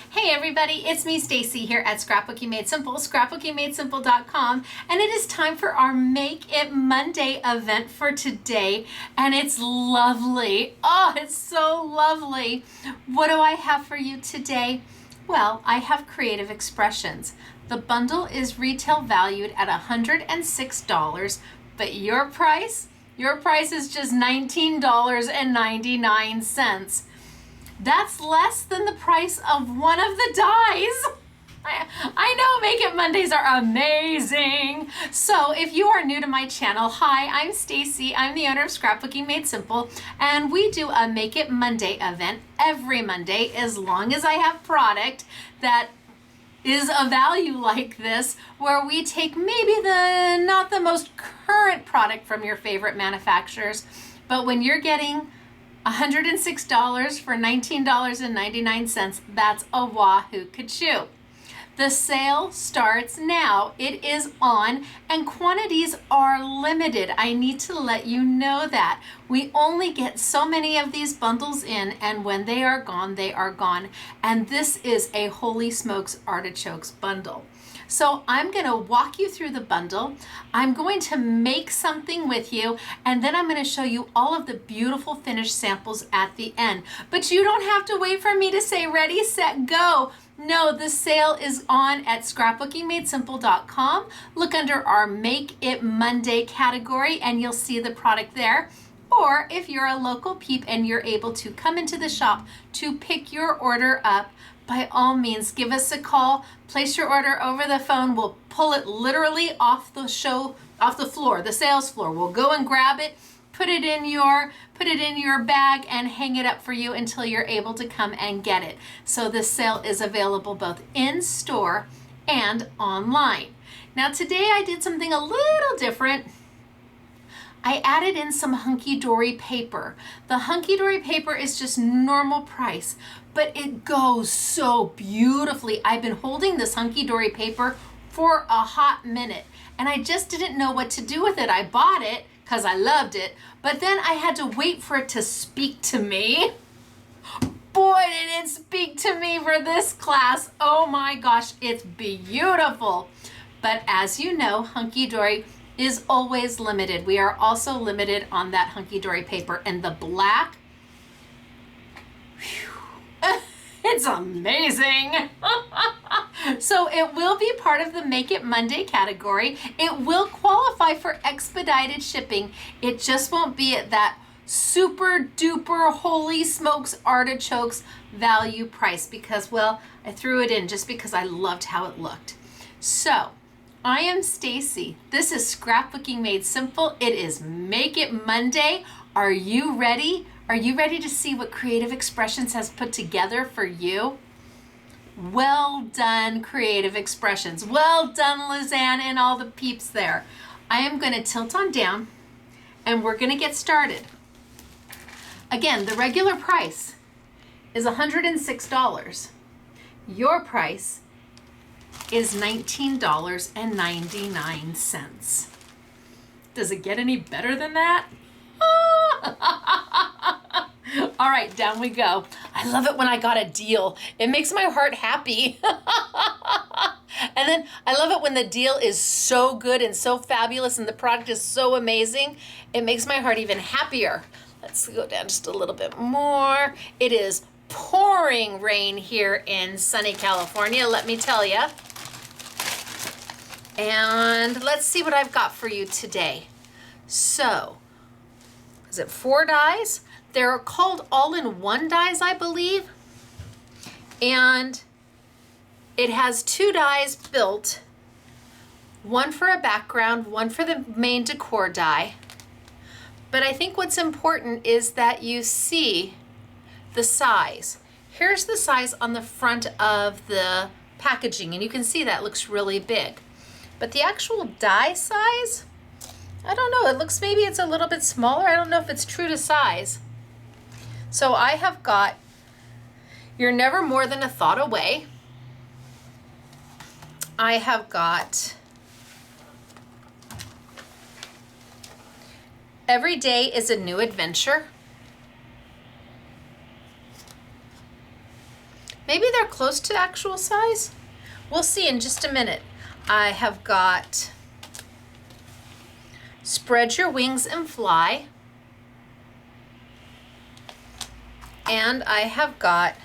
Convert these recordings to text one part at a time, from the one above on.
Hey everybody, it's me Stacy here at Scrapbooking Made Simple, scrapbookingmadesimple.com, and it is time for our Make It Monday event for today, and it's lovely. Oh, it's so lovely. What do I have for you today? Well, I have Creative Expressions. The bundle is retail valued at $106, but your price is just $19.99. That's less than the price of one of the dies. I know Make It Mondays are amazing. So if you are new to my channel, hi, I'm Stacy. I'm the owner of Scrapbooking Made Simple, and we do a Make It Monday event every Monday as long as I have product that is a value like this, where we take maybe not the most current product from your favorite manufacturers, but when you're getting $106 for $19.99, that's a wahoo kachoo. The sale starts now. It is on, and quantities are limited. I need to let you know that. We only get so many of these bundles in, and when they are gone, they are gone. And this is a Holy Smokes Artichokes bundle. So I'm going to walk you through the bundle. I'm going to make something with you, and then I'm going to show you all of the beautiful finished samples at the end. But you don't have to wait for me to say ready, set, go. No, the sale is on at scrapbookingmadesimple.com. Look under our Make It Monday category and you'll see the product there. Or if you're a local peep and you're able to come into the shop to pick your order up, by all means, give us a call, place your order over the phone. We'll pull it literally off the floor, the sales floor. We'll go and grab it, put it in your bag and hang it up for you until you're able to come and get it. So this sale is available both in store and online. Now today I did something a little different. I added in some hunky-dory paper. The hunky-dory paper is just normal price, but it goes so beautifully. I've been holding this hunky-dory paper for a hot minute, and I just didn't know what to do with it. I bought it because I loved it, but then I had to wait for it to speak to me. Boy, did it speak to me for this class. Oh my gosh, it's beautiful. But as you know, hunky-dory is always limited. We are also limited on that hunky-dory paper, and the black, it's amazing. So it will be part of the Make It Monday category. It will qualify for expedited shipping. It just won't be at that super duper Holy Smokes Artichokes value price because, well, I threw it in just because I loved how it looked. So I am Stacy. This is Scrapbooking Made Simple. It is Make It Monday. Are you ready? Are you ready to see what Creative Expressions has put together for you? Well done, Creative Expressions. Well done, Lizanne and all the peeps there. I am going to tilt on down and we're going to get started. Again, the regular price is $106. Your price is $19.99. Does it get any better than that? All right, down we go. I love it when I got a deal. It makes my heart happy. And then I love it when the deal is so good and so fabulous and the product is so amazing. It makes my heart even happier. Let's go down just a little bit more. It is pouring rain here in sunny California, let me tell you. And let's see what I've got for you today. So, is it 4 dies? They're called all-in-one dies, I believe. And it has 2 dies built, one for a background, one for the main decor die. But I think what's important is that you see the size. Here's the size on the front of the packaging, and you can see that looks really big. But the actual die size, I don't know. It looks, maybe it's a little bit smaller. I don't know if it's true to size. So I have got You're Never More Than a Thought Away. I have got Every Day is a New Adventure. Maybe they're close to actual size. We'll see in just a minute. I have got Spread Your Wings and Fly. And I have got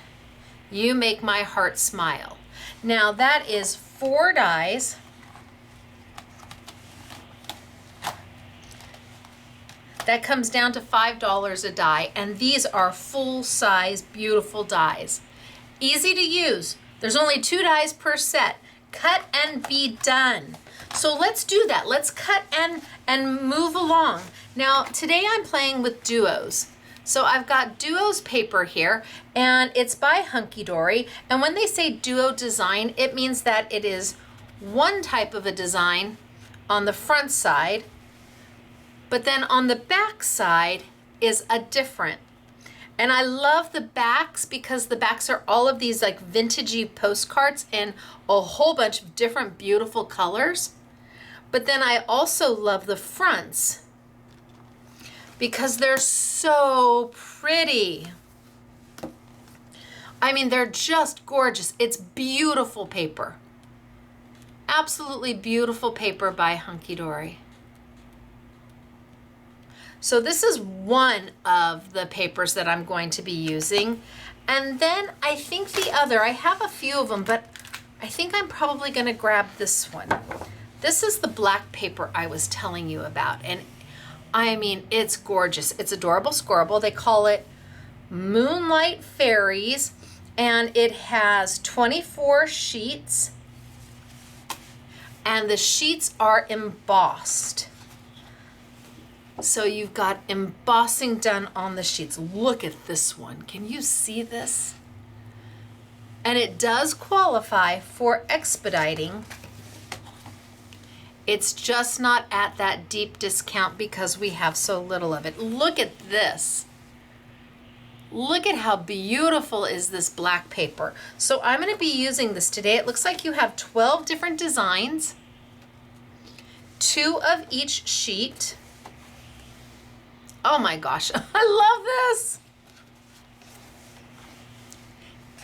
You Make My Heart Smile. Now that is 4 dies. That comes down to $5 a die, and these are full-size, beautiful dies. Easy to use. There's only 2 dies per set. Cut and be done. So let's do that. Let's cut and move along. Now, today I'm playing with duos. So I've got duos paper here, and it's by Hunky Dory. And when they say duo design, it means that it is one type of a design on the front side, but then on the back side is a different. And I love the backs because the backs are all of these like vintagey postcards in a whole bunch of different beautiful colors. But then I also love the fronts because they're so pretty. I mean, they're just gorgeous. It's beautiful paper. Absolutely beautiful paper by Hunky Dory. So this is one of the papers that I'm going to be using. And then I think the other, I have a few of them, but I think I'm probably gonna grab this one. This is the black paper I was telling you about. And I mean, it's gorgeous. It's Adorable Scorable. They call it Moonlight Fairies. And it has 24 sheets. And the sheets are embossed. So you've got embossing done on the sheets. Look at this one. Can you see this? And it does qualify for expediting. It's just not at that deep discount because we have so little of it. Look at this. Look at how beautiful is this black paper. So I'm going to be using this today. It looks like you have 12 different designs, 2 of each sheet. Oh my gosh, I love this.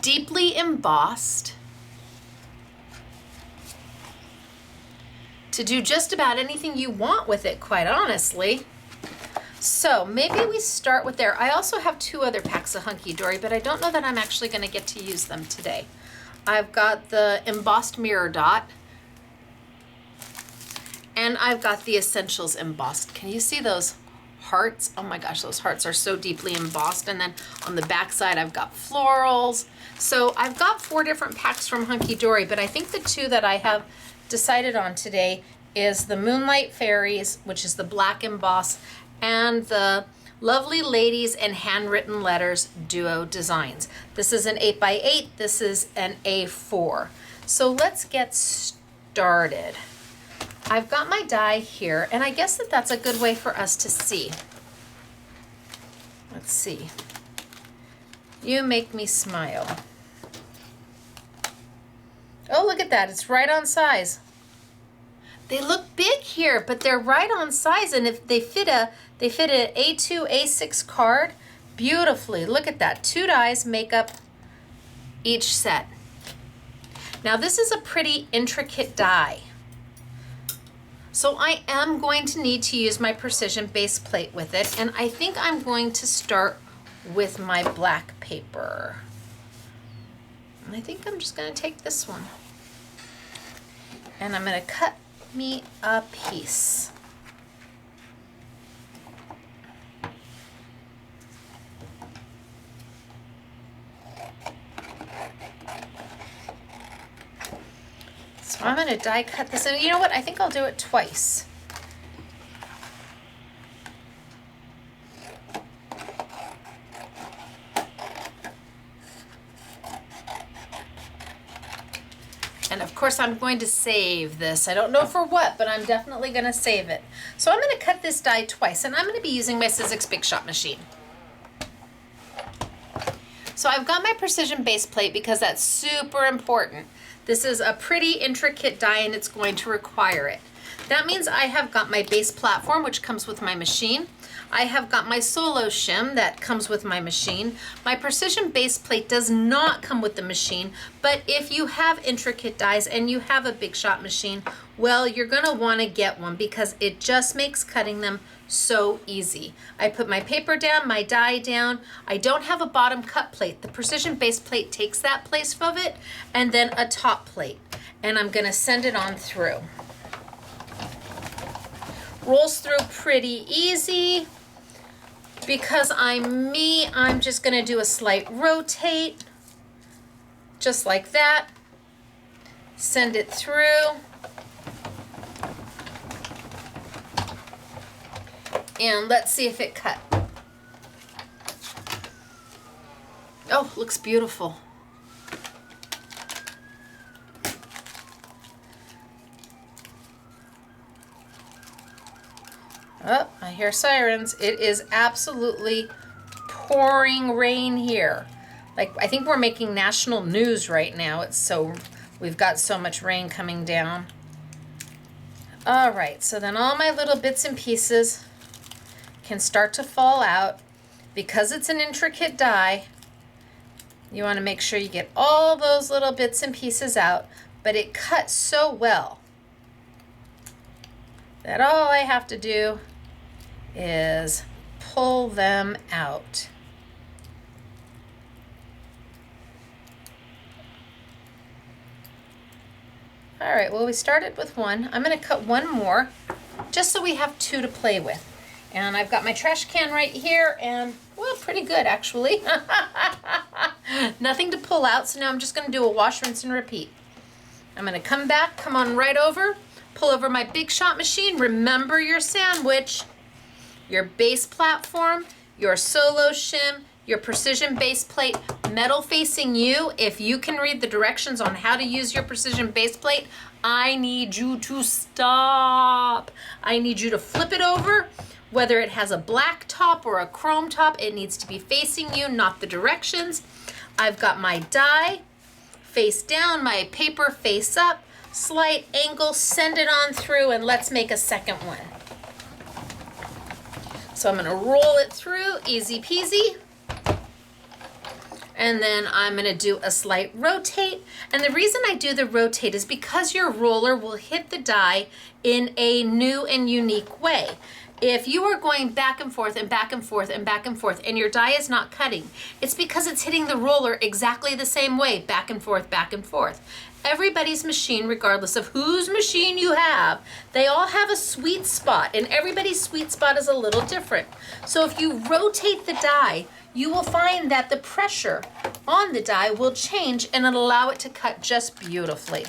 Deeply embossed to do just about anything you want with it, quite honestly. So maybe we start with there. I also have 2 other packs of Hunky Dory, but I don't know that I'm actually going to get to use them today. I've got the embossed mirror dot, and I've got the essentials embossed. Can you see those hearts? Oh my gosh, those hearts are so deeply embossed. And then on the back side, I've got florals. So I've got 4 different packs from Hunky Dory, but I think the 2 that I have decided on today is the Moonlight Fairies, which is the black emboss, and the Lovely Ladies and Handwritten Letters Duo Designs. This is an 8x8, this is an A4. So let's get started. I've got my die here, and I guess that's a good way for us to see. Let's see. You Make Me Smile. Oh, look at that. It's right on size. They look big here, but they're right on size, and if they fit an A2, A6 card beautifully. Look at that. 2 dies make up each set. Now, this is a pretty intricate die. So I am going to need to use my precision base plate with it, and I think I'm going to start with my black paper. And I think I'm just going to take this one, and I'm going to cut me a piece. So I'm going to die cut this, and you know what? I think I'll do it twice. And of course I'm going to save this. I don't know for what, but I'm definitely going to save it. So I'm going to cut this die twice, and I'm going to be using my Sizzix Big Shot machine. So I've got my precision base plate because that's super important. This is a pretty intricate die, and it's going to require it. That means I have got my base platform, which comes with my machine. I have got my solo shim that comes with my machine. My precision base plate does not come with the machine, but if you have intricate dies and you have a Big Shot machine, well, you're gonna wanna get one because it just makes cutting them so easy. I put my paper down, my die down. I don't have a bottom cut plate. The precision base plate takes that place of it, and then a top plate. And I'm gonna send it on through. Rolls through pretty easy. Because I'm me, I'm just gonna do a slight rotate, just like that. Send it through. And let's see if it cut. Oh, looks beautiful. Oh, I hear sirens. It is absolutely pouring rain here. Like, I think we're making national news right now. We've got so much rain coming down. All right, so then all my little bits and pieces can start to fall out. Because it's an intricate die, you want to make sure you get all those little bits and pieces out, but it cuts so well that all I have to do is pull them out. All right, well, we started with one. I'm gonna cut one more just so we have two to play with. And I've got my trash can right here and, well, pretty good actually. Nothing to pull out, so now I'm just gonna do a wash, rinse, and repeat. I'm gonna come back, come on right over, pull over my Big Shot machine. Remember your sandwich, your base platform, your solo shim, your precision base plate, metal facing you. If you can read the directions on how to use your precision base plate, I need you to stop. I need you to flip it over. Whether it has a black top or a chrome top, it needs to be facing you, not the directions. I've got my die face down, my paper face up, slight angle, send it on through, and let's make a second one. So I'm gonna roll it through, easy peasy. And then I'm gonna do a slight rotate. And the reason I do the rotate is because your roller will hit the die in a new and unique way. If you are going back and forth and back and forth and back and forth and your die is not cutting, it's because it's hitting the roller exactly the same way, back and forth, back and forth. Everybody's machine, regardless of whose machine you have, they all have a sweet spot, and everybody's sweet spot is a little different. So if you rotate the die, you will find that the pressure on the die will change and it'll allow it to cut just beautifully.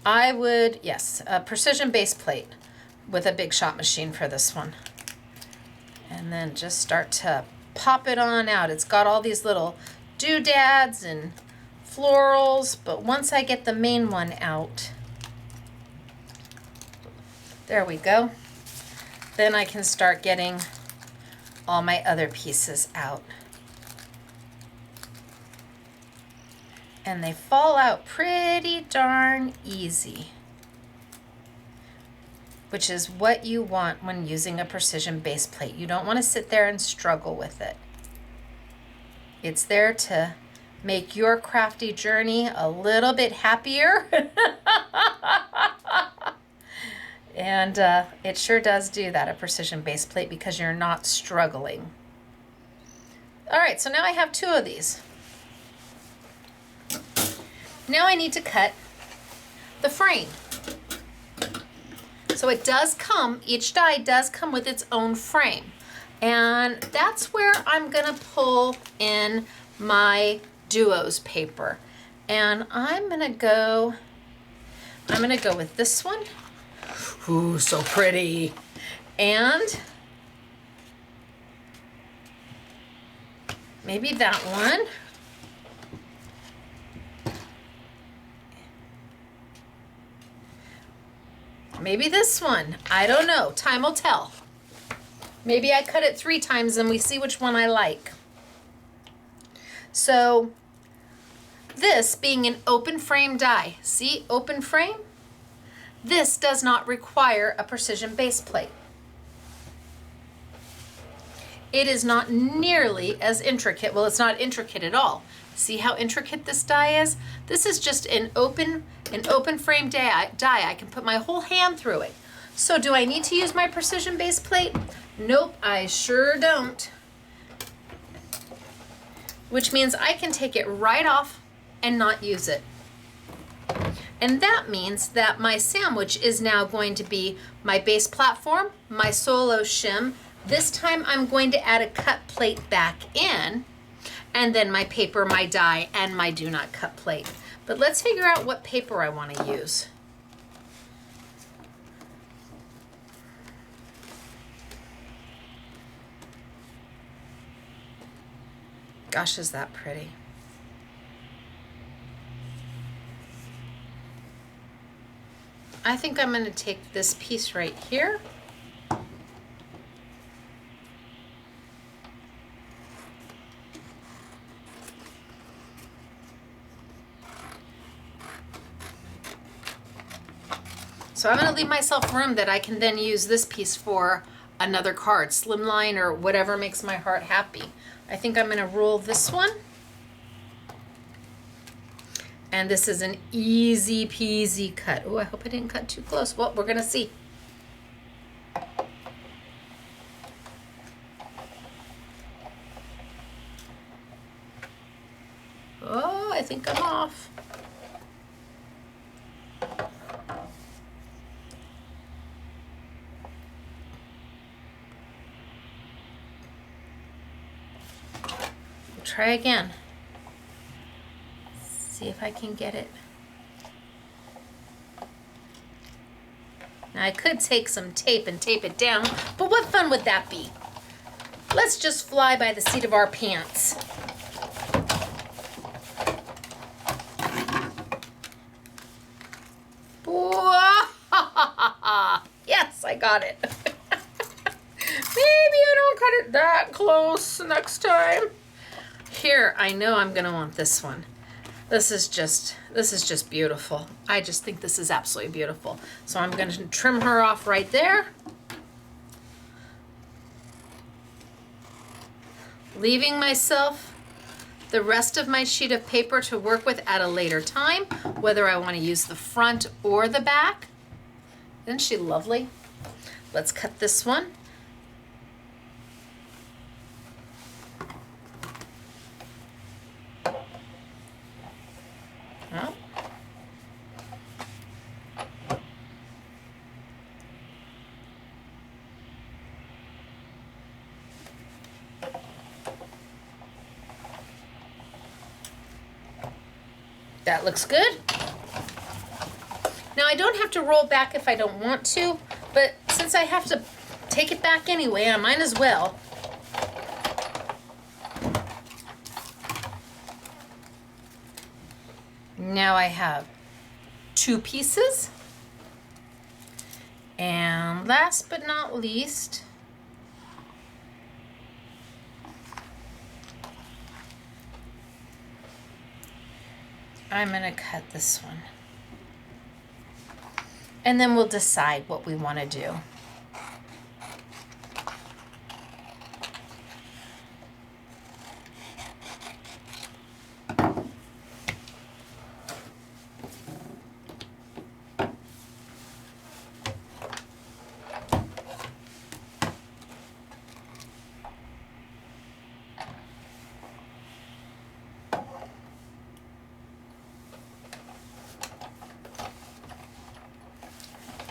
I would, yes, a precision base plate with a Big Shot machine for this one. And then just start to pop it on out. It's got all these little doodads and florals, but once I get the main one out, there we go. Then I can start getting all my other pieces out. And they fall out pretty darn easy, which is what you want when using a precision base plate. You don't want to sit there and struggle with it. It's there to make your crafty journey a little bit happier. And it sure does do that, a precision base plate, because you're not struggling. All right, so now I have two of these. Now I need to cut the frame. So it does come, each die does come with its own frame. And that's where I'm gonna pull in my duos paper. And I'm gonna go with this one. Ooh, so pretty. And maybe that one. Maybe this one. I don't know. Time will tell. Maybe I cut it 3 times and we see which one I like. So This being an open frame die, see, open frame? This does not require a precision base plate. It is not nearly as intricate. Well, it's not intricate at all. See how intricate this die is? This is just an open frame die. I can put my whole hand through it. So do I need to use my precision base plate? Nope, I sure don't. Which means I can take it right off and not use it. And that means that my sandwich is now going to be my base platform, my solo shim. This time I'm going to add a cut plate back in, and then my paper, my die, and my do not cut plate. But let's figure out what paper I want to use. Gosh, is that pretty. I think I'm going to take this piece right here. So I'm going to leave myself room that I can then use this piece for another card, slimline or whatever makes my heart happy. I think I'm going to roll this one. And this is an easy peasy cut. Oh, I hope I didn't cut too close. Well, we're going to see. Oh, I think I'm off. Try again. See if I can get it. Now I could take some tape and tape it down, but what fun would that be? Let's just fly by the seat of our pants. Yes, I got it. Maybe I don't cut it that close next time. Here, I know I'm gonna want this one. This is just beautiful. I just think this is absolutely beautiful. So I'm gonna trim her off right there. Leaving myself the rest of my sheet of paper to work with at a later time, whether I wanna use the front or the back. Isn't she lovely? Let's cut this one. Oh. That looks good. Now I don't have to roll back if I don't want to, but since I have to take it back anyway, I might as well. Now I have two pieces. And last but not least, I'm going to cut this one. And then we'll decide what we want to do.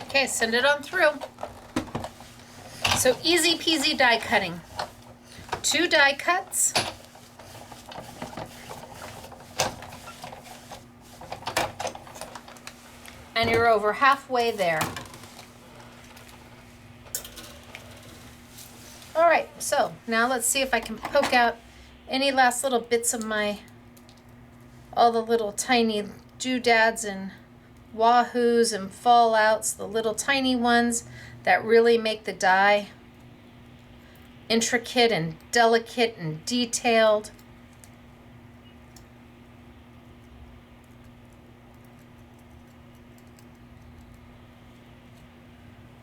Okay, send it on through. So easy peasy die cutting. 2 die cuts. And you're over halfway there. All right, so now let's see if I can poke out any last little bits of all the little tiny doodads and wahoos and fallouts, the little tiny ones that really make the die intricate and delicate and detailed.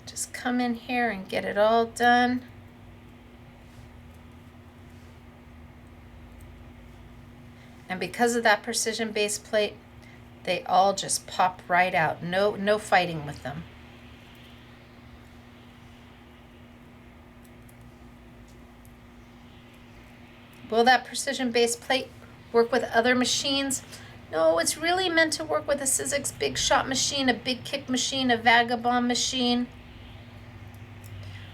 Just come in here and get it all done. And because of that precision base plate, they all just pop right out. No fighting with them. Will that precision base plate work with other machines? No, it's really meant to work with a Sizzix Big Shot machine, a Big Kick machine, a Vagabond machine,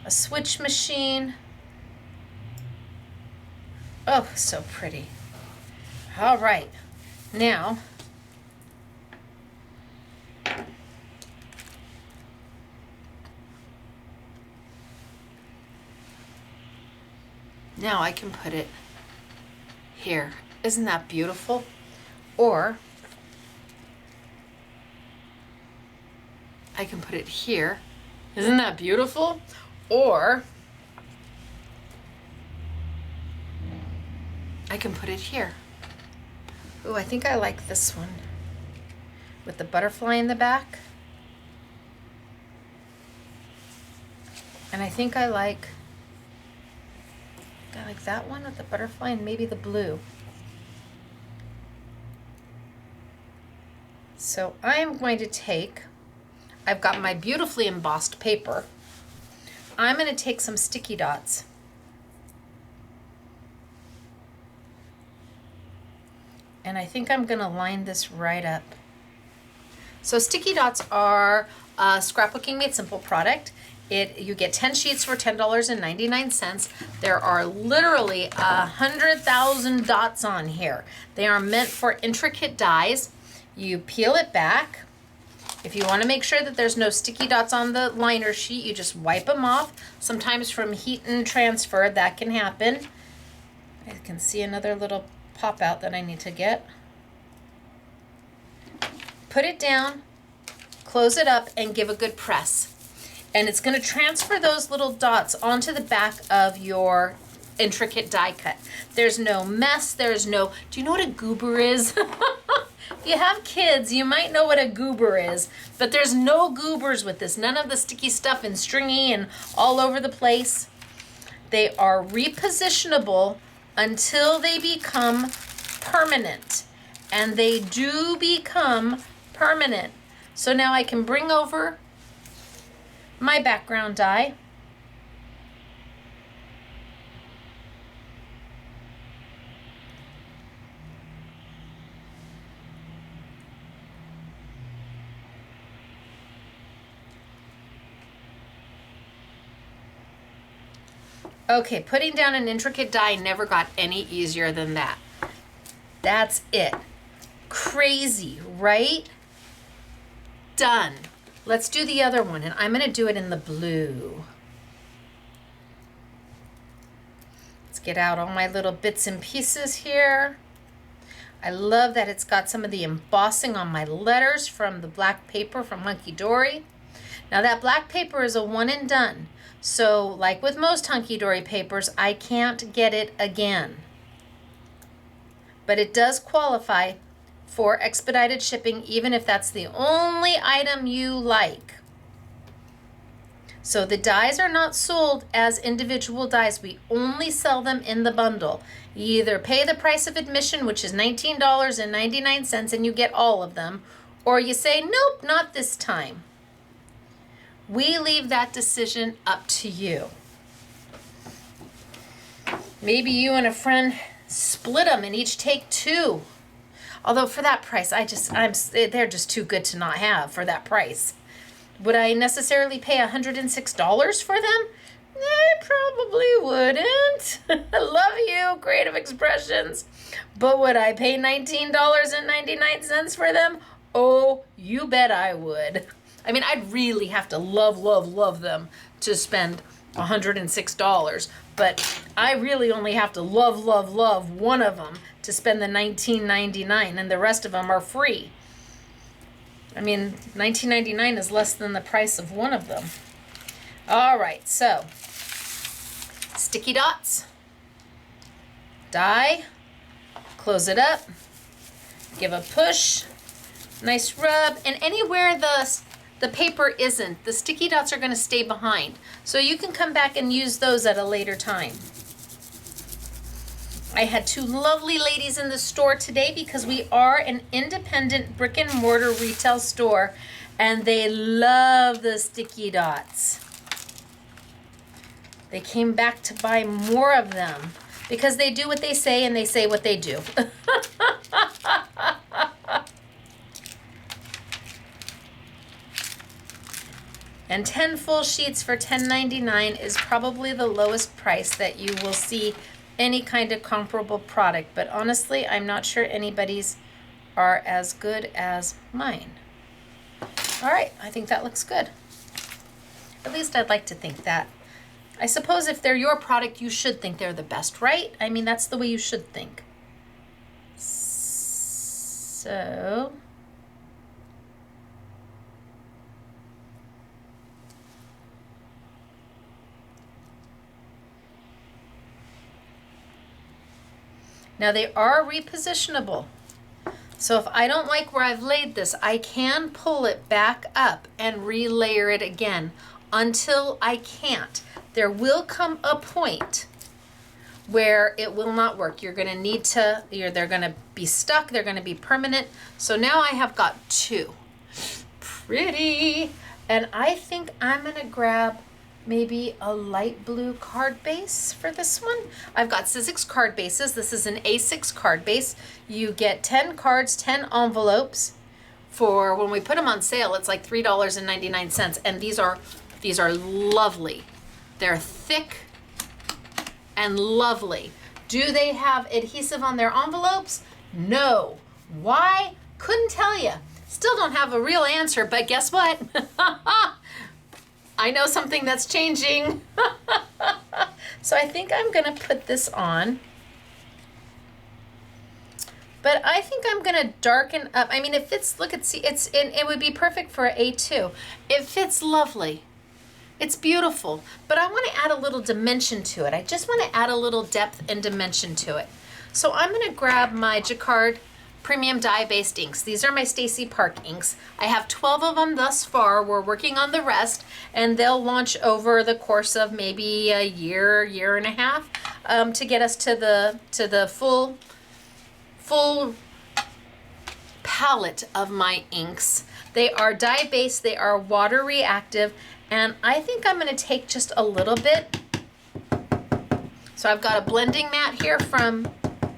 a Switch machine. Oh, so pretty. All right, now I can put it here. Isn't that beautiful? Or I can put it here. Isn't that beautiful? Or I can put it here. Ooh, I think I like this one with the butterfly in the back. And I think I like that one with the butterfly and maybe the blue. So I'm going to take, I've got my beautifully embossed paper. I'm going to take some sticky dots. And I think I'm going to line this right up. So sticky dots are a Scrapbooking Made Simple product. You get 10 sheets for $10.99. There are literally 100,000 dots on here. They are meant for intricate dies. You peel it back. If you want to make sure that there's no sticky dots on the liner sheet, you just wipe them off. Sometimes from heat and transfer, that can happen. I can see another little pop out that I need to get. Put it down, close it up, and give a good press. And it's going to transfer those little dots onto the back of your intricate die cut. There's no mess. There's no, do you know what a goober is? If you have kids, you might know what a goober is, but there's no goobers with this. None of the sticky stuff and stringy and all over the place. They are repositionable until they become permanent. And they do become permanent. So now I can bring over my background die. Okay, putting down an intricate die never got any easier than that. That's it. Crazy, right? Done. Let's do the other one, and I'm going to do it in the blue. Let's get out all my little bits and pieces here. I love that it's got some of the embossing on my letters from the black paper from Hunky Dory. Now that black paper is a one and done. So like with most Hunky Dory papers, I can't get it again. But it does qualify for expedited shipping, even if that's the only item you like. So the dies are not sold as individual dies. We only sell them in the bundle. You either pay the price of admission, which is $19.99, and you get all of them, or you say, nope, not this time. We leave that decision up to you. Maybe you and a friend split them and each take two. Although for that price, they're just too good to not have for that price. Would I necessarily pay $106 for them? I probably wouldn't. I love you, Creative Expressions. But would I pay $19.99 for them? Oh, you bet I would. I mean, I'd really have to love them to spend $106. But I really only have to love one of them to spend the $19.99, and the rest of them are free. I mean, $19.99 is less than the price of one of them. All right, so sticky dots, die, close it up, give a push, nice rub, and anywhere the paper isn't. The sticky dots are going to stay behind. So you can come back and use those at a later time. I had two lovely ladies in the store today because we are an independent brick and mortar retail store, and they love the sticky dots. They came back to buy more of them because they do what they say and they say what they do. And 10 full sheets for $10.99 is probably the lowest price that you will see any kind of comparable product. But honestly, I'm not sure anybody's are as good as mine. All right, I think that looks good. At least I'd like to think that. I suppose if they're your product, you should think they're the best, right? I mean, that's the way you should think. So... now they are repositionable. So if I don't like where I've laid this, I can pull it back up and relayer it again until I can't. There will come a point where it will not work. You're gonna need to, they're gonna be stuck, they're gonna be permanent. So now I have got two. Pretty. And I think I'm gonna grab maybe a light blue card base for this one. I've got Sizzix card bases. This is an A6 card base. You get 10 cards, 10 envelopes. For when we put them on sale, it's like $3.99. And these are lovely. They're thick and lovely. Do they have adhesive on their envelopes? No. Why? Couldn't tell you. Still don't have a real answer, but guess what? I know something that's changing. So I think I'm gonna put this on. But I think I'm gonna darken up. I mean, it fits, look at, see, it would be perfect for an A2. It fits lovely. It's beautiful, but I wanna add a little dimension to it. I just wanna add a little depth and dimension to it. So I'm gonna grab my Jacquard Premium Dye-Based inks. These are my Stacy Park inks. I have 12 of them thus far. We're working on the rest, and they'll launch over the course of maybe a year, year and a half, to get us to the full palette of my inks. They are dye-based, they are water reactive, and I think I'm gonna take just a little bit. So I've got a blending mat here from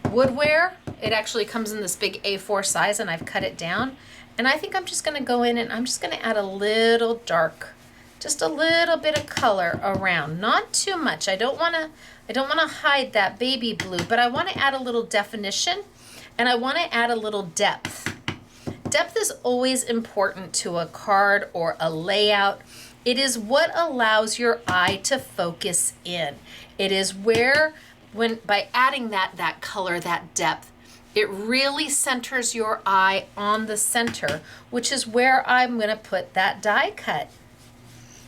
Woodware. It actually comes in this big A4 size, and I've cut it down. And I think I'm just gonna go in and I'm just gonna add a little dark, just a little bit of color around, not too much. I don't wanna hide that baby blue, but I wanna add a little definition, and I wanna add a little depth. Depth is always important to a card or a layout. It is what allows your eye to focus in. It is where, by adding that color, that depth, it really centers your eye on the center, which is where I'm gonna put that die cut.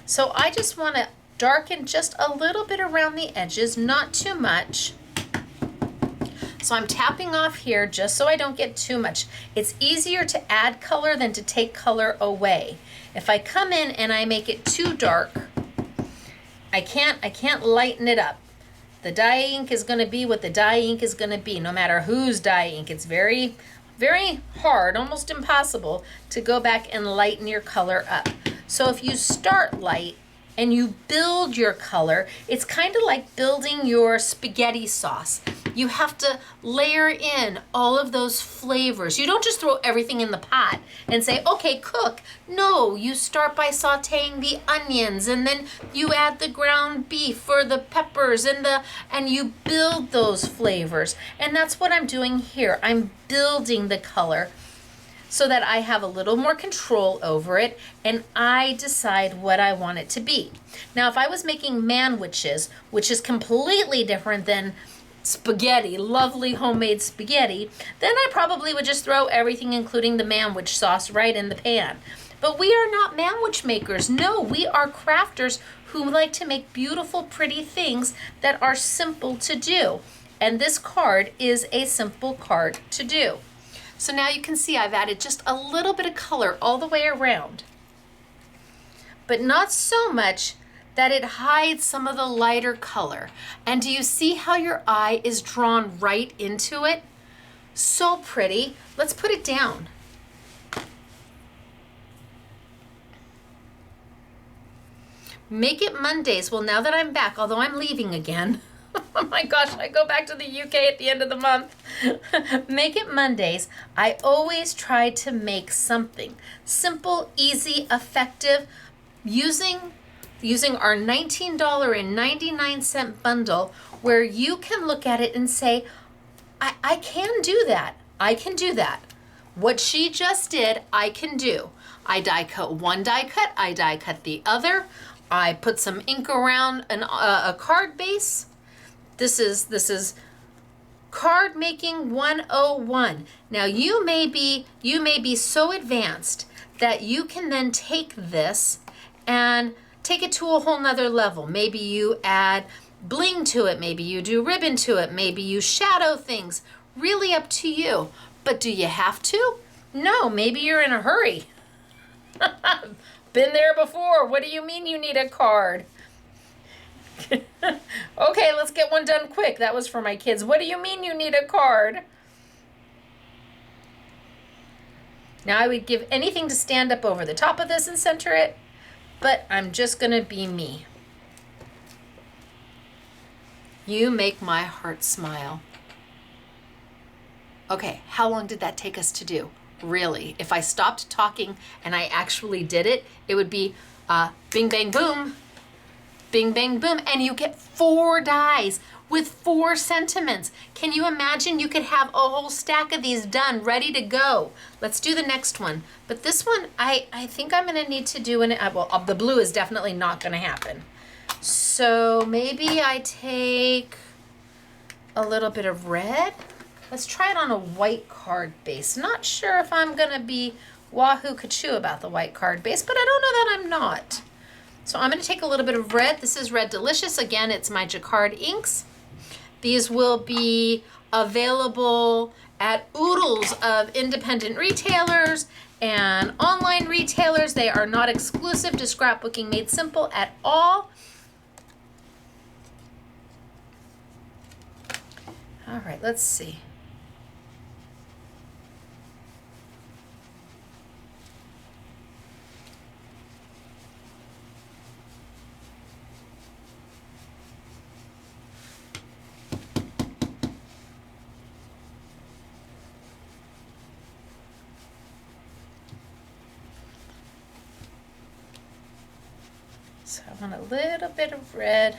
So I just wanna darken just a little bit around the edges, not too much. So I'm tapping off here just so I don't get too much. It's easier to add color than to take color away. If I come in and I make it too dark, I can't lighten it up. The dye ink is going to be what the dye ink is going to be, no matter whose dye ink. It's very, very hard, almost impossible, to go back and lighten your color up. So if you start light and you build your color, it's kind of like building your spaghetti sauce. You have to layer in all of those flavors. You don't just throw everything in the pot and say, okay, cook. No, you start by sauteing the onions, and then you add the ground beef or the peppers and you build those flavors. And that's what I'm doing here. I'm building the color so that I have a little more control over it, and I decide what I want it to be. Now, if I was making manwiches, which is completely different than spaghetti, lovely homemade spaghetti, then I probably would just throw everything, including the manwich sauce, right in the pan. But we are not manwich makers. No, we are crafters who like to make beautiful, pretty things that are simple to do. And this card is a simple card to do. So now you can see I've added just a little bit of color all the way around. but not so much that it hides some of the lighter color. And do you see how your eye is drawn right into it? So pretty. Let's put it down. Make it Mondays. Well, now that I'm back, although I'm leaving again. Oh my gosh, I go back to the UK at the end of the month. Make it Mondays. I always try to make something simple, easy, effective, using our $19.99 bundle, where you can look at it and say, I can do that. I can do that. What she just did, I can do. I die cut one die cut, I die cut the other. I put some ink around a card base. This is card making 101. Now you may be so advanced that you can then take this and take it to a whole nother level. Maybe you add bling to it, maybe you do ribbon to it, maybe you shadow things. Really up to you. But do you have to? No, maybe you're in a hurry. Been there before. What do you mean you need a card? Okay, let's get one done quick. That was for my kids. What do you mean you need a card? Now I would give anything to stand up over the top of this and center it, but I'm just gonna be me. You make my heart smile. Okay, how long did that take us to do? Really, if I stopped talking and I actually did it, it would be bing, bang, boom, bing, bang, boom, and you get 4 dies with 4 sentiments. Can you imagine? You could have a whole stack of these done, ready to go. Let's do the next one. But this one, I think I'm gonna need to do well, the blue is definitely not gonna happen. So maybe I take a little bit of red. Let's try it on a white card base. Not sure if I'm gonna be wahoo kachoo about the white card base, but I don't know that I'm not. So I'm gonna take a little bit of red. This is Red Delicious. Again, it's my Jacquard inks. These will be available at oodles of independent retailers and online retailers. They are not exclusive to Scrapbooking Made Simple at all. All right, let's see. So I want a little bit of red.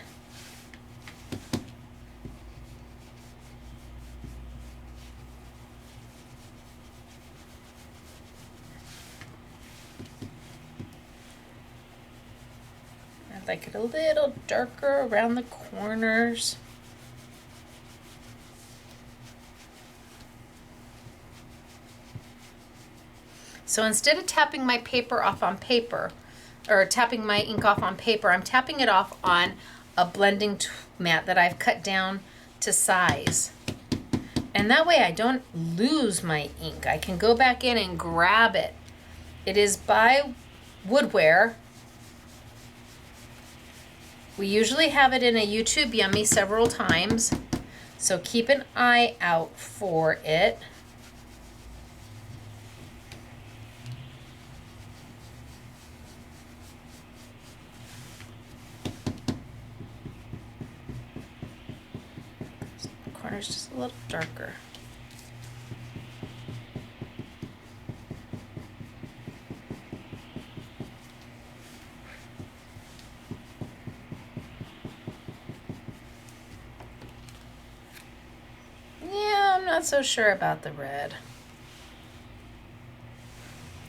I'd like it a little darker around the corners. So instead of tapping my paper off on paper, or tapping my ink off on paper, I'm tapping it off on a blending mat that I've cut down to size. And that way I don't lose my ink. I can go back in and grab it. It is by Woodware. We usually have it in a YouTube Yummy several times, so keep an eye out for it. Corner's just a little darker. Yeah, I'm not so sure about the red.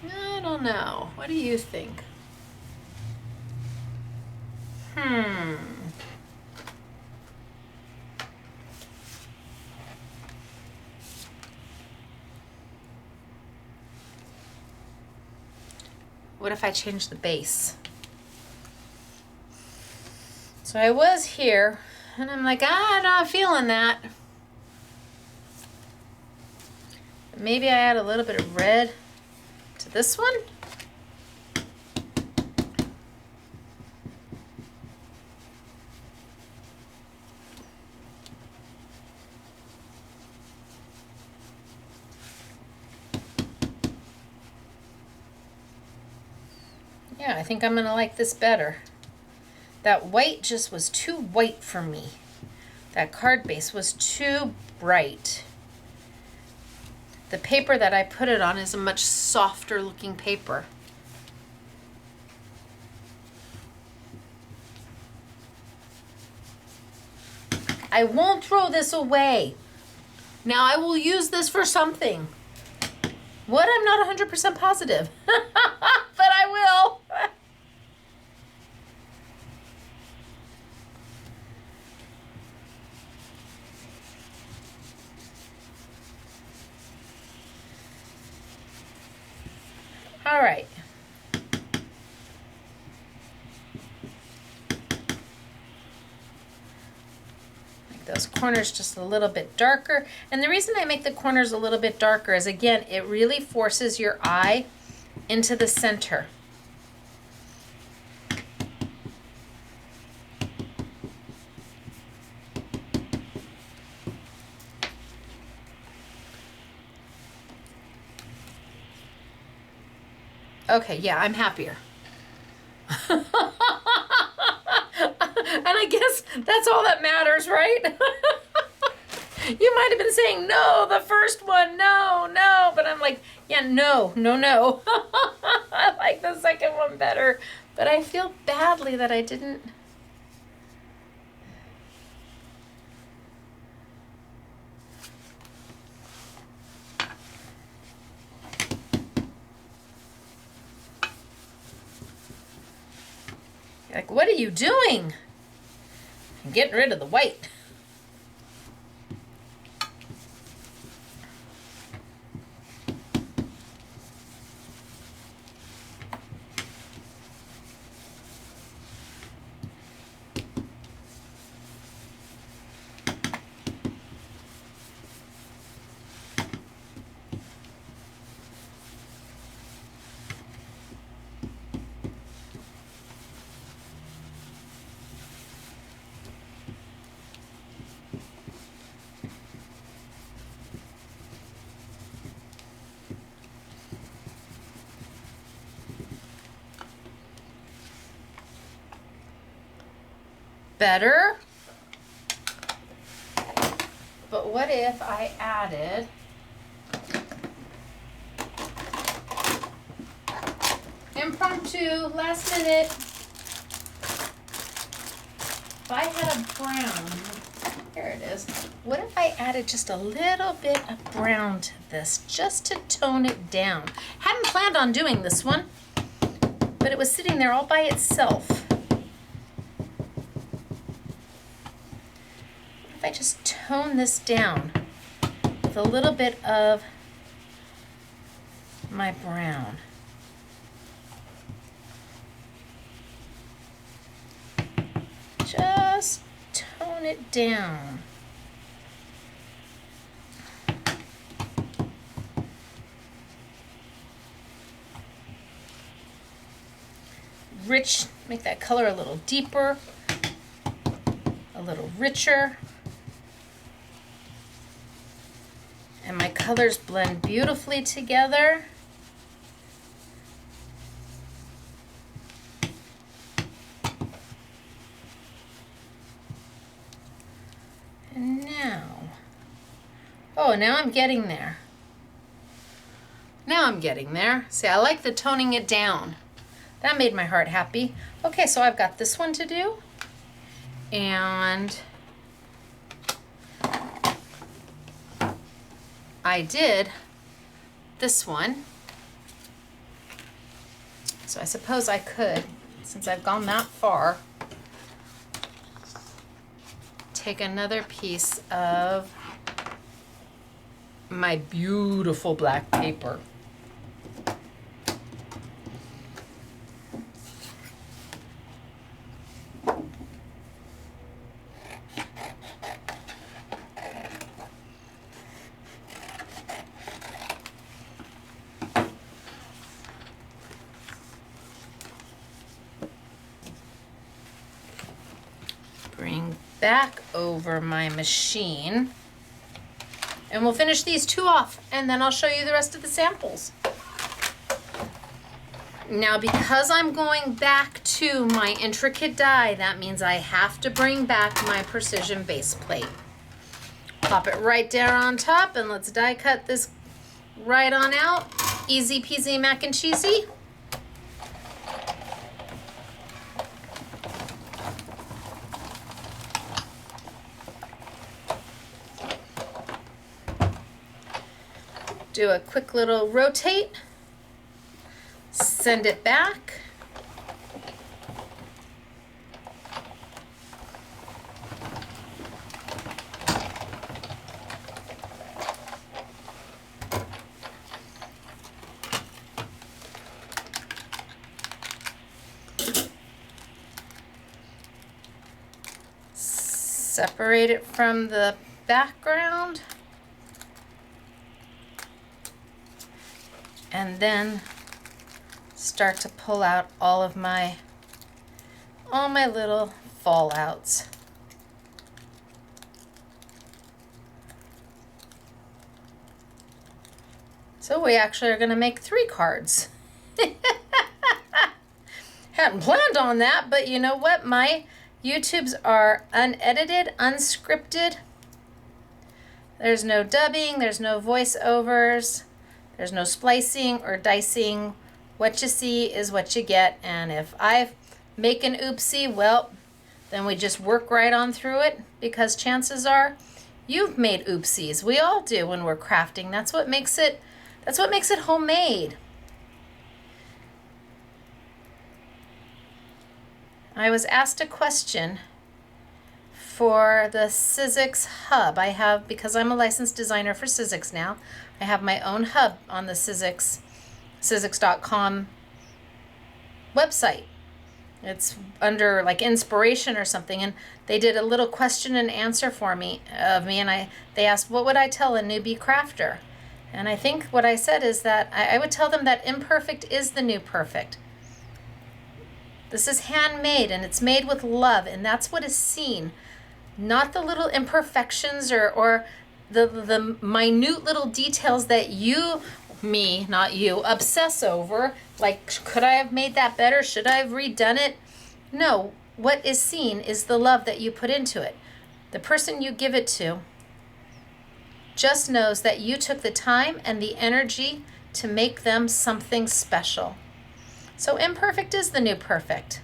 I don't know. What do you think? What if I change the base? So I was here, and I'm like, I'm not feeling that. Maybe I add a little bit of red to this one. Yeah, I think I'm gonna like this better. That white just was too white for me. That card base was too bright. The paper that I put it on is a much softer looking paper. I won't throw this away. Now I will use this for something. What? I'm not 100% positive, but I will. All right. Make those corners just a little bit darker. And the reason I make the corners a little bit darker is, again, it really forces your eye into the center. Okay, yeah, I'm happier. And I guess that's all that matters, right? You might have been saying, no, the first one, no, no. But I'm like, yeah, no, no, no. I like the second one better. But I feel badly that I didn't. Like, what are you doing? I'm getting rid of the white. Better. But what if I added impromptu, last minute, if I had a brown, here it is. What if I added just a little bit of brown to this, just to tone it down? Hadn't planned on doing this one, but it was sitting there all by itself. If I just tone this down with a little bit of my brown. Just tone it down. Rich, make that color a little deeper, a little richer. And my colors blend beautifully together. And now, oh, now I'm getting there. Now I'm getting there. See, I like the toning it down. That made my heart happy. Okay, so I've got this one to do. And I did this one. So I suppose I could, since I've gone that far, take another piece of my beautiful black paper. Bring back over my machine, and we'll finish these two off, and then I'll show you the rest of the samples. Now, because I'm going back to my intricate die, that means I have to bring back my precision base plate. Pop it right there on top, and let's die cut this right on out. Easy peasy mac and cheesy. Do a quick little rotate. Send it back. Separate it from the background. And then start to pull out all my little fallouts. So we actually are going to make 3 cards. Hadn't planned on that, but you know what? My YouTubes are unedited, unscripted. There's no dubbing, there's no voiceovers, there's no splicing or dicing. What you see is what you get, and if I make an oopsie, well, then we just work right on through it, because chances are you've made oopsies. We all do when we're crafting. That's what makes it homemade. I was asked a question for the Sizzix hub. I have, because I'm a licensed designer for Sizzix now, I have my own hub on the Sizzix.com website. It's under like inspiration or something, and they did a little question and answer for me, and they asked, what would I tell a newbie crafter? And I think what I said is that I would tell them that imperfect is the new perfect. This is handmade, and it's made with love, and that's what is seen. Not the little imperfections or the minute little details that not you, obsess over. Like, could I have made that better? Should I have redone it? No, what is seen is the love that you put into it. The person you give it to just knows that you took the time and the energy to make them something special. So imperfect is the new perfect.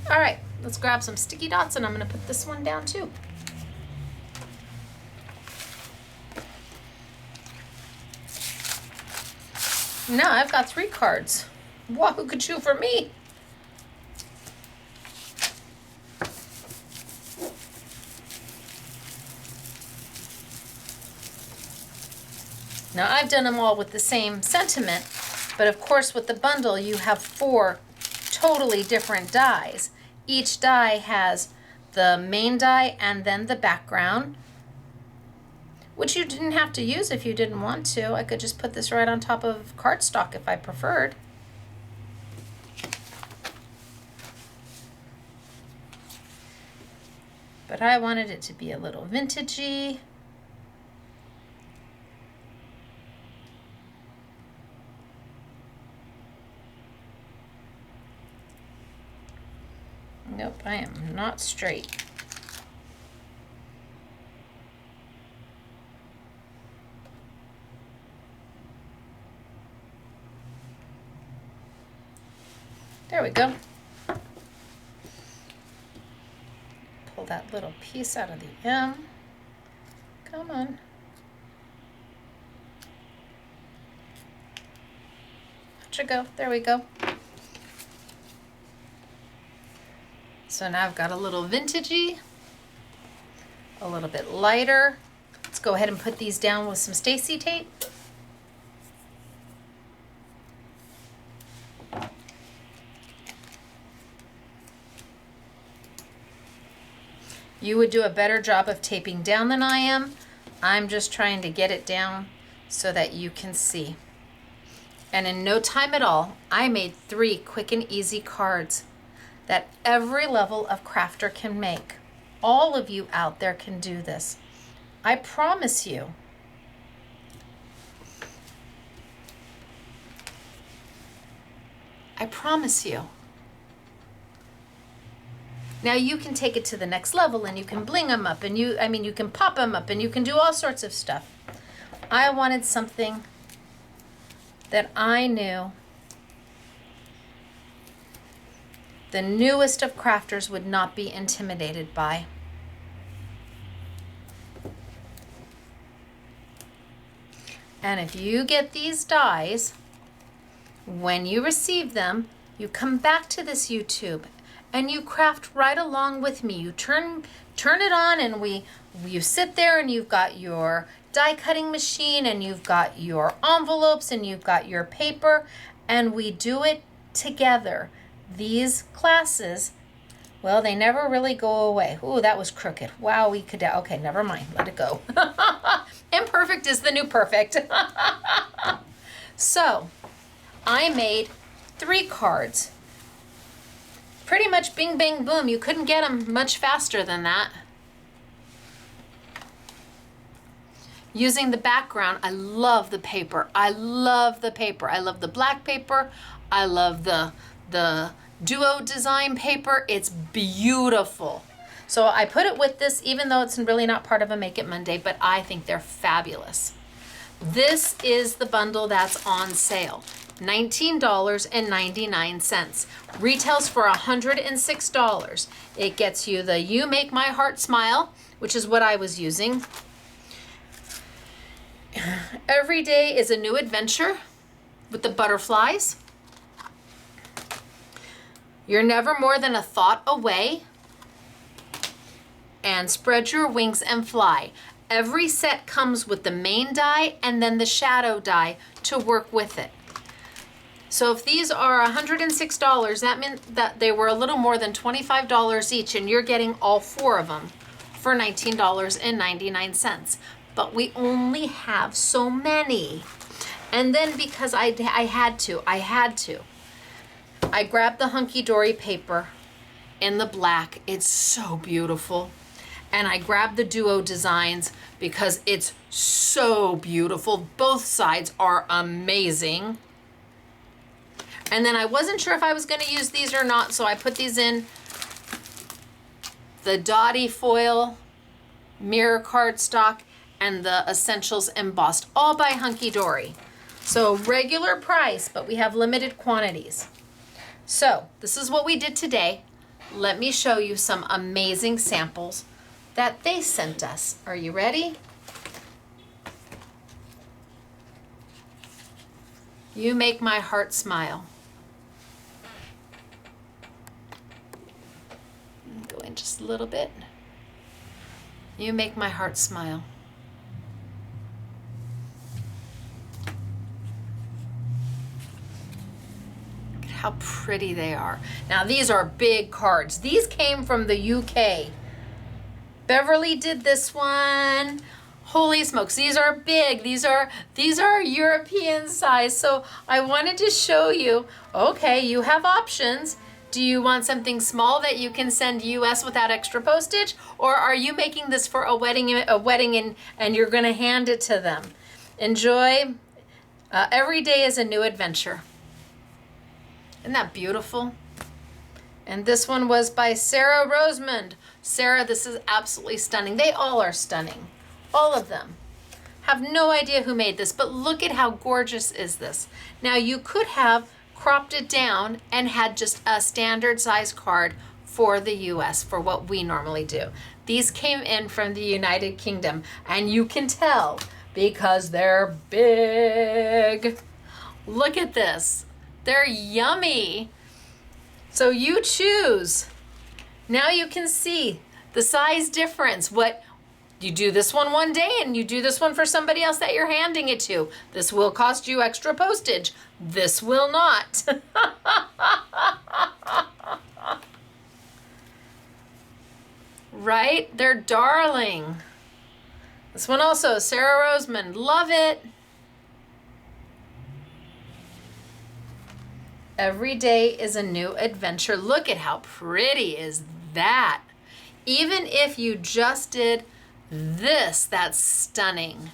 All right, let's grab some sticky dots, and I'm going to put this one down too. Now I've got 3 cards. Wahoo kachoo for me. Now I've done them all with the same sentiment, but of course with the bundle you have 4 totally different dies. Each die has the main die and then the background, which you didn't have to use if you didn't want to. I could just put this right on top of cardstock if I preferred. But I wanted it to be a little vintagey. Nope, I am not straight. There we go. Pull that little piece out of the M. Come on. Let you go. There we go. So now I've got a little vintagey, a little bit lighter. Let's go ahead and put these down with some Stacy tape. You would do a better job of taping down than I am. I'm just trying to get it down so that you can see. And in no time at all, I made 3 quick and easy cards that every level of crafter can make. All of you out there can do this. I promise you. I promise you. Now you can take it to the next level and you can bling them up and you can pop them up and you can do all sorts of stuff. I wanted something that I knew the newest of crafters would not be intimidated by. And if you get these dies, when you receive them, you come back to this YouTube and you craft right along with me. You turn it on and you sit there and you've got your die cutting machine and you've got your envelopes and you've got your paper and we do it together. These classes, well, they never really go away. Ooh, that was crooked. Wow, we could, okay, never mind, let it go. Imperfect is the new perfect. So, I made 3 cards. Pretty much bing, bang, boom. You couldn't get them much faster than that. Using the background, I love the paper. I love the paper. I love the black paper. I love the duo design paper. It's beautiful. So I put it with this, even though it's really not part of a Make It Monday, but I think they're fabulous. This is the bundle that's on sale. $19.99. Retails for $106. It gets you the You Make My Heart Smile, which is what I was using. Every day is a new adventure with the butterflies. You're never more than a thought away. And Spread Your Wings and Fly. Every set comes with the main die and then the shadow die to work with it. So if these are $106, that meant that they were a little more than $25 each, and you're getting all 4 of them for $19.99. But we only have so many. And then because I had to, I grabbed the Hunky Dory paper in the black. It's so beautiful. And I grabbed the Duo Designs because it's so beautiful. Both sides are amazing. And then I wasn't sure if I was going to use these or not, so I put these in the Dottie Foil Mirror Cardstock and the Essentials Embossed, all by Hunky Dory. So regular price, but we have limited quantities. So this is what we did today. Let me show you some amazing samples that they sent us. Are you ready? You Make My Heart Smile. Go in just a little bit. You Make My Heart Smile. Look at how pretty they are. Now these are big cards. These came from the UK. Beverly did this one. Holy smokes, these are big. These are European size. So I wanted to show you, okay, you have options. Do you want something small that you can send US without extra postage? Or are you making this for a wedding and you're gonna hand it to them? Enjoy. Every day is a new adventure. Isn't that beautiful? And this one was by Sarah Rosemond. Sarah, this is absolutely stunning. They all are stunning. All of them. Have no idea who made this, but look at how gorgeous is this. Now you could have cropped it down and had just a standard size card for the US, for what we normally do. These came in from the United Kingdom, and you can tell because they're big. Look at this. They're yummy. So you choose. Now you can see the size difference. What you do this one day and you do this one for somebody else that you're handing it to. This will cost you extra postage. This will not. Right? They're darling. This one also, Sarah Rosemond. Love it. Every day is a new adventure. Look at how pretty is that. Even if you just did this, that's stunning.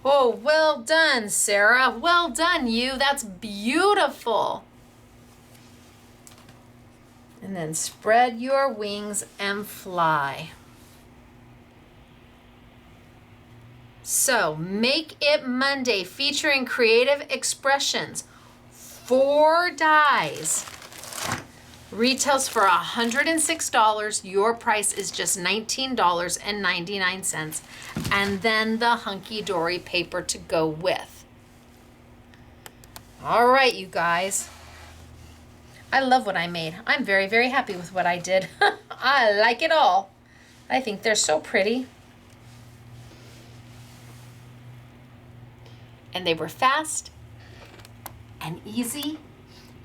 Oh, well done, Sarah. Well done, you. That's beautiful. And then spread your wings and fly. So, Make It Monday featuring creative expressions. 4 dies. Retails for $106. Your price is just $19.99. And then the hunky-dory paper to go with. All right, you guys. I love what I made. I'm very, very happy with what I did. I like it all. I think they're so pretty. And they were fast and easy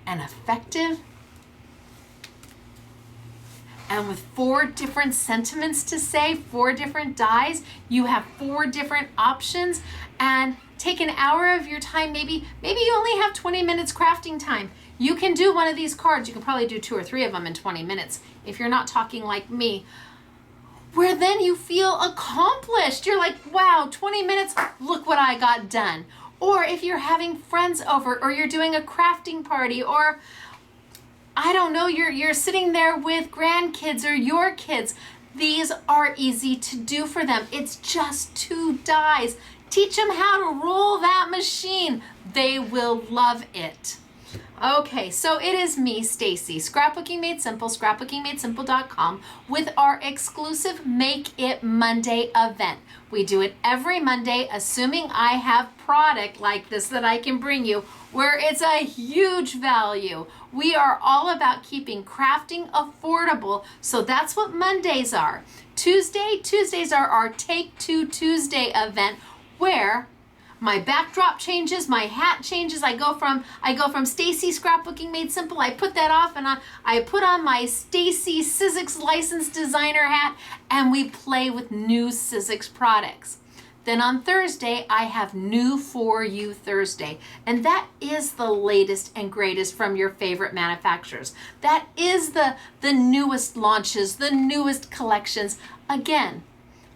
and effective. And with 4 different sentiments to say, 4 different dies, you have 4 different options. And take an hour of your time, maybe you only have 20 minutes crafting time. You can do one of these cards. You can probably do 2 or 3 of them in 20 minutes if you're not talking like me, where then you feel accomplished. You're like, wow, 20 minutes, look what I got done. Or if you're having friends over, or you're doing a crafting party, or I don't know, you're sitting there with grandkids or your kids. These are easy to do for them. It's just 2 dies. Teach them how to roll that machine. They will love it. Okay, so it is me, Stacy, Scrapbooking Made Simple, scrapbookingmadesimple.com, with our exclusive Make It Monday event. We do it every Monday, assuming I have product like this that I can bring you, where it's a huge value. We are all about keeping crafting affordable, so that's what Mondays are. Tuesdays are our Take 2 Tuesday event, where my backdrop changes, my hat changes. I go from Stacy Scrapbooking Made Simple. I put that off and I put on my Stacy Sizzix licensed designer hat, and we play with new Sizzix products. Then on Thursday, I have New For You Thursday, and that is the latest and greatest from your favorite manufacturers. That is the newest launches, the newest collections. Again,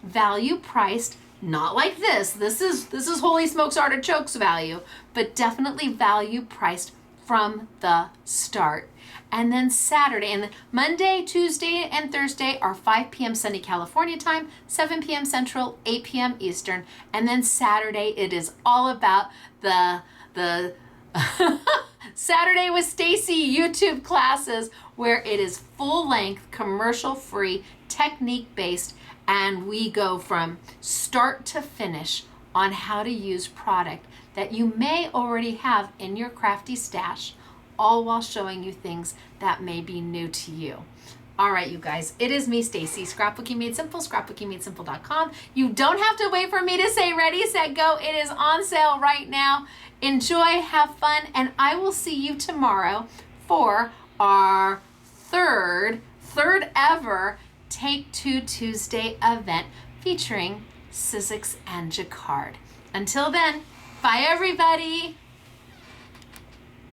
value priced. Not like this. This is Holy Smokes Artichokes value, but definitely value priced from the start. And then Saturday, and then Monday, Tuesday, and Thursday are 5 p.m. sunny California time, 7 p.m. Central, 8 p.m. Eastern. And then Saturday, it is all about the Saturday with Stacy YouTube classes, where it is full length, commercial free, technique based, and we go from start to finish on how to use product that you may already have in your crafty stash, all while showing you things that may be new to you. All right, you guys, it is me, Stacy, Scrapbooking Made Simple, scrapbookingmadesimple.com. You don't have to wait for me to say ready, set, go. It is on sale right now. Enjoy, have fun, and I will see you tomorrow for our third ever Take 2 Tuesday event featuring Sizzix and Jacquard. Until then, bye everybody.